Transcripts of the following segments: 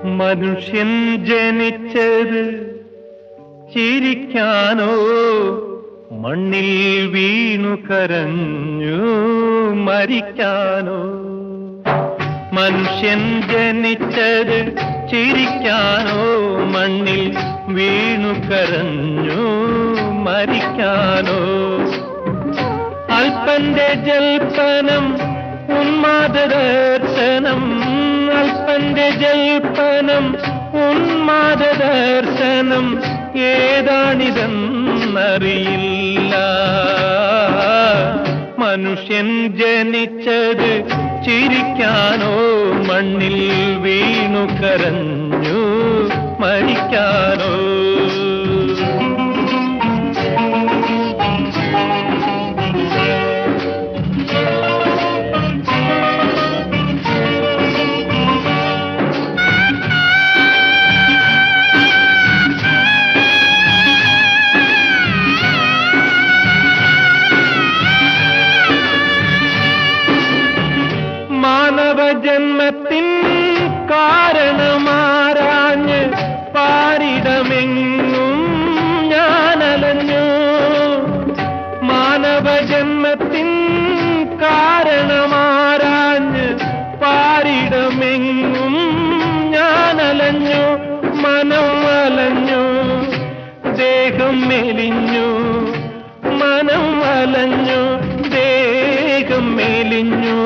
മനുഷ്യൻ ജനിച്ചത് ചിരിക്കാനോ മണ്ണിൽ വീണു കരഞ്ഞു മരിക്കാനോ? മനുഷ്യൻ ജനിച്ചത് ചിരിക്കാനോ മണ്ണിൽ വീണു കരഞ്ഞു മരിക്കാനോ? അല്പന്റെ ജൽപ്പനം ഉന്മാദദർശനം, അല്പന്റെ ജൽപ്പനം ഉന്മാദദർശനം ഏതാണിതെന്നറിയില്ല. മനുഷ്യൻ ജനിച്ചത് ചിരിക്കാനോ മണ്ണിൽ വീണു കരഞ്ഞു മരിക്കാനോ? ജന്മത്തിൻ കാരണമാരാഞ്ഞ് പാരിടമെങ്ങും ഞാനലഞ്ഞു. മാനവജന്മത്തിൻ കാരണമാരാഞ്ഞ് പാരിടമെങ്ങും ഞാനലഞ്ഞു. മനം അലഞ്ഞു, ദേഹം മെലിഞ്ഞു, മനം അലഞ്ഞു, ദേഹം മെലിഞ്ഞു.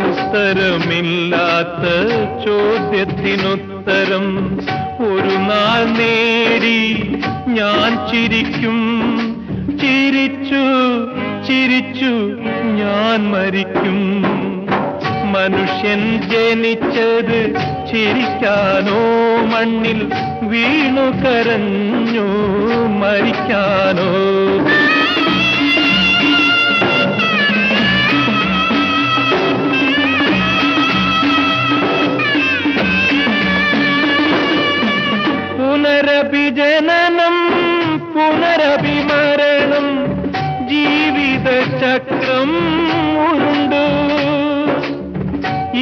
ഉത്തരമില്ലാത്ത ചോദ്യത്തിനുത്തരം ഒരു നാൾ നേടി ഞാൻ ചിരിക്കും. ചിരിച്ചു ചിരിച്ചു ഞാൻ മരിക്കും. മനുഷ്യൻ ജനിച്ചത് ചിരിക്കാനോ മണ്ണിൽ വീണു കരഞ്ഞു മരിക്കാനോ? പുനരഭിജനനം പുനരഭിമരണം ജീവിതചക്രം ഉരുണ്ടു.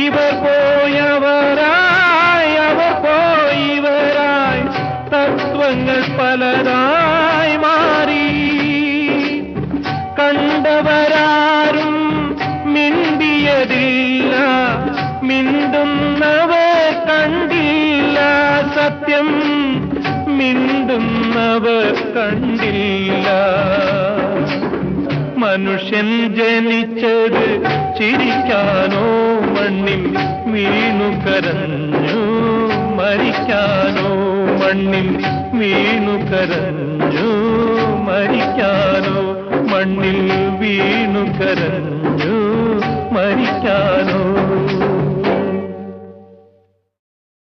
ഇവർ പോയവരായി അവർ പോയിവരായി തത്വങ്ങൾ പലതായി മാറി. കണ്ടവരാരും മിണ്ടിയതില്ല, മിണ്ടുന്നവർ കണ്ടില്ല. സത്യം മിണ്ടുന്നവർ കണ്ടില്ല. മനുഷ്യൻ ജനിച്ചത് ചിരിക്കാനോ മണ്ണിൽ വീണു കരഞ്ഞു മരിക്കാനോ? മണ്ണിൽ വീണു കരഞ്ഞു മരിക്കാനോ? മണ്ണിൽ വീണു കരഞ്ഞു